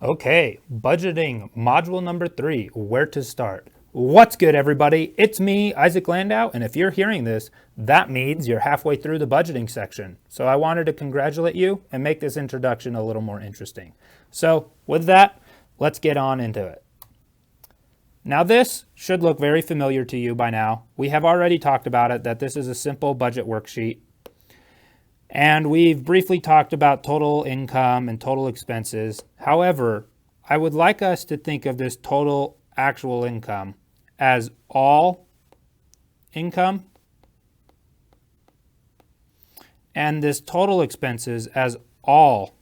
Okay, budgeting module number 3, where to start. What's good, everybody? It's me, Isaac Landau, and if you're hearing this, that means you're halfway through the budgeting section. So I wanted to congratulate you and make this introduction a little more interesting. So with that, let's get on into it. Now this should look very familiar to you by now. We have already talked about it, that this is a simple budget worksheet. And we've briefly talked about total income and total expenses. However, I would like us to think of this total actual income as all income and this total expenses as all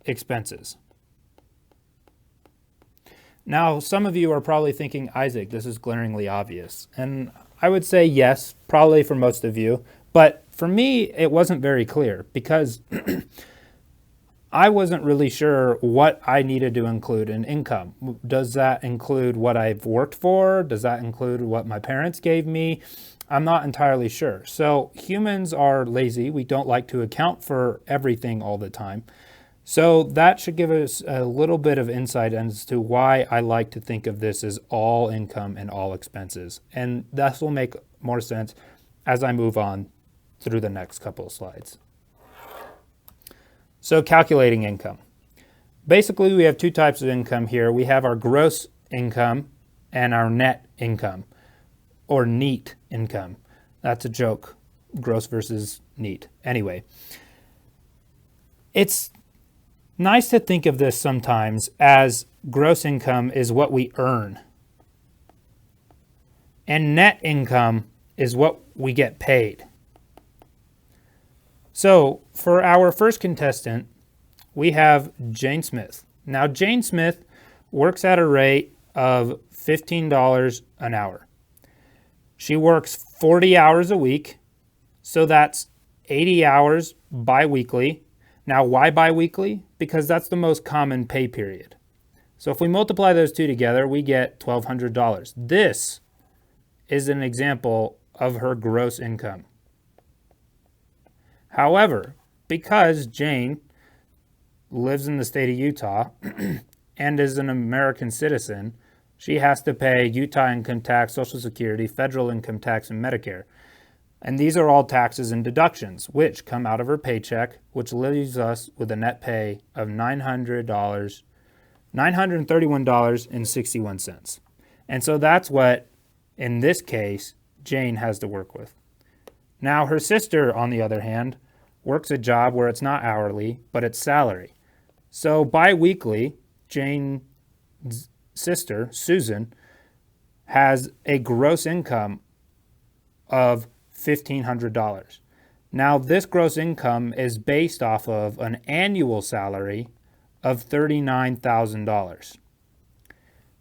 expenses. Now, some of you are probably thinking, Isaac, this is glaringly obvious. And I would say yes, probably for most of you. But for me, it wasn't very clear because I wasn't really sure what I needed to include in income. Does that include what I've worked for? Does that include what my parents gave me? I'm not entirely sure. So humans are lazy. We don't like to account for everything all the time. So that should give us a little bit of insight as to why I like to think of this as all income and all expenses. And this will make more sense as I move on through the next couple of slides. So calculating income. Basically, we have two types of income here. We have our gross income and our net income, or neat income. That's a joke, gross versus neat. Anyway, it's nice to think of this sometimes as gross income is what we earn, and net income is what we get paid. So for our first contestant, we have Jane Smith. Now Jane Smith works at a rate of $15 an hour. She works 40 hours a week, so that's 80 hours bi-weekly. Now, why bi-weekly? Because that's the most common pay period. So if we multiply those two together, we get $1,200. This is an example of her gross income. However, because Jane lives in the state of Utah and is an American citizen, she has to pay Utah income tax, Social Security, federal income tax, and Medicare. And these are all taxes and deductions, which come out of her paycheck, which leaves us with a net pay of $931.61. And so that's what, in this case, Jane has to work with. Now, her sister, on the other hand, works a job where it's not hourly, but it's salary. So bi-weekly, Jane's sister, Susan, has a gross income of $1,500. Now, this gross income is based off of an annual salary of $39,000.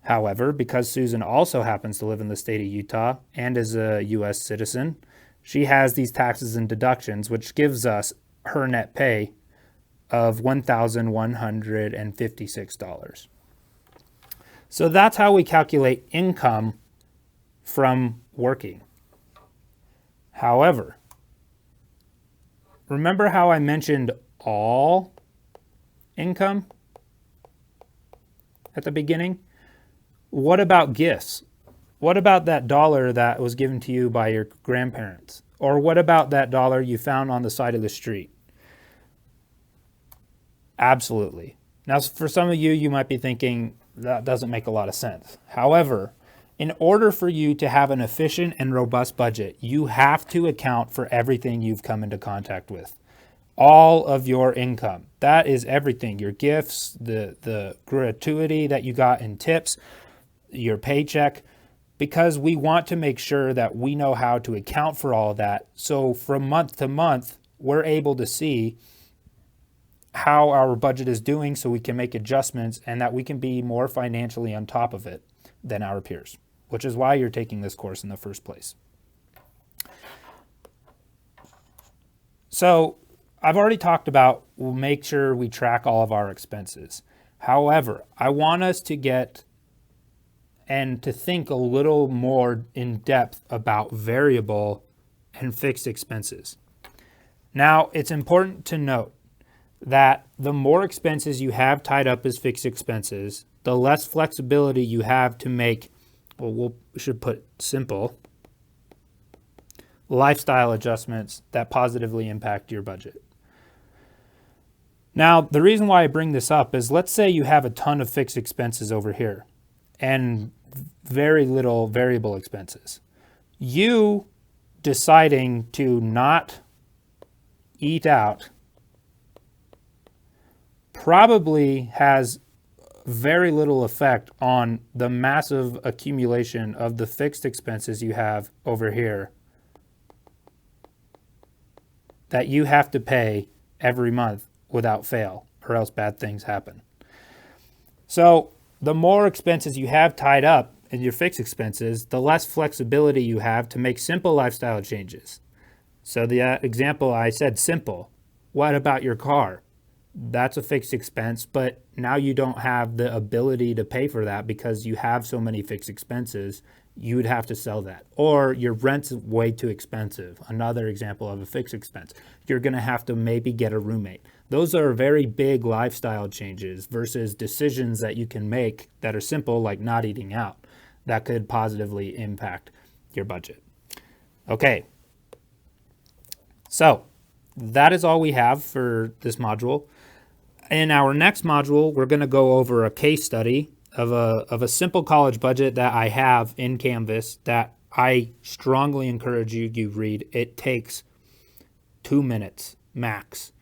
However, because Susan also happens to live in the state of Utah and is a U.S. citizen, she has these taxes and deductions, which gives us her net pay of $1,156. So that's how we calculate income from working. However, remember how I mentioned all income at the beginning? What about gifts? What about that dollar that was given to you by your grandparents? Or what about that dollar you found on the side of the street? Absolutely. Now, for some of you, you might be thinking that doesn't make a lot of sense. However, in order for you to have an efficient and robust budget, you have to account for everything you've come into contact with. All of your income. That is everything. Your gifts, the gratuity that you got in tips, your paycheck, because we want to make sure that we know how to account for all of that. So from month to month, we're able to see how our budget is doing so we can make adjustments and that we can be more financially on top of it than our peers, which is why you're taking this course in the first place. So I've already talked about we'll make sure we track all of our expenses. However, I want us to get and to think a little more in depth about variable and fixed expenses. Now, it's important to note that the more expenses you have tied up as fixed expenses, the less flexibility you have to make, well, we should put simple, lifestyle adjustments that positively impact your budget. Now, the reason why I bring this up is, let's say you have a ton of fixed expenses over here and very little variable expenses. You deciding to not eat out probably has very little effect on the massive accumulation of the fixed expenses you have over here that you have to pay every month without fail, or else bad things happen. So the more expenses you have tied up in your fixed expenses, the less flexibility you have to make simple lifestyle changes. So the example I said, simple. What about your car? That's a fixed expense, but now you don't have the ability to pay for that because you have so many fixed expenses. You would have to sell that. Or your rent's way too expensive. Another example of a fixed expense. You're going to have to maybe get a roommate. Those are very big lifestyle changes versus decisions that you can make that are simple, like not eating out, that could positively impact your budget. Okay. So that is all we have for this module. In our next module, we're going to go over a case study of a simple college budget that I have in Canvas that I strongly encourage you read. It takes 2 minutes max,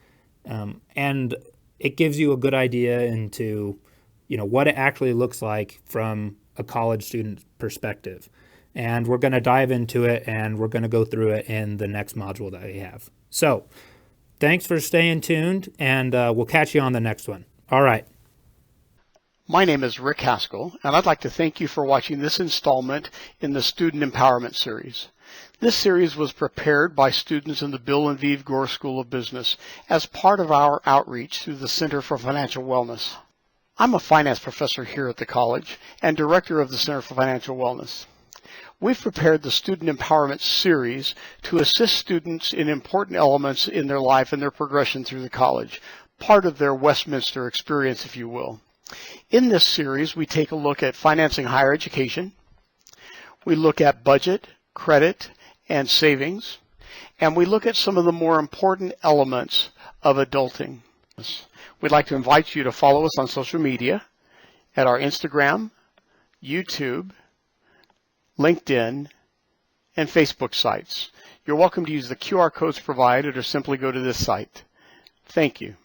and it gives you a good idea into what it actually looks like from a college student perspective. And we're going to dive into it, and we're going to go through it in the next module that we have. So thanks for staying tuned, and we'll catch you on the next one. All right. My name is Rick Haskell, and I'd like to thank you for watching this installment in the Student Empowerment Series. This series was prepared by students in the Bill and Vieve Gore School of Business as part of our outreach through the Center for Financial Wellness. I'm a finance professor here at the college and director of the Center for Financial Wellness. We've prepared the Student Empowerment Series to assist students in important elements in their life and their progression through the college, part of their Westminster experience, if you will. In this series, we take a look at financing higher education. We look at budget, credit, and savings. And we look at some of the more important elements of adulting. We'd like to invite you to follow us on social media at our Instagram, YouTube, LinkedIn, and Facebook sites. You're welcome to use the QR codes provided or simply go to this site. Thank you.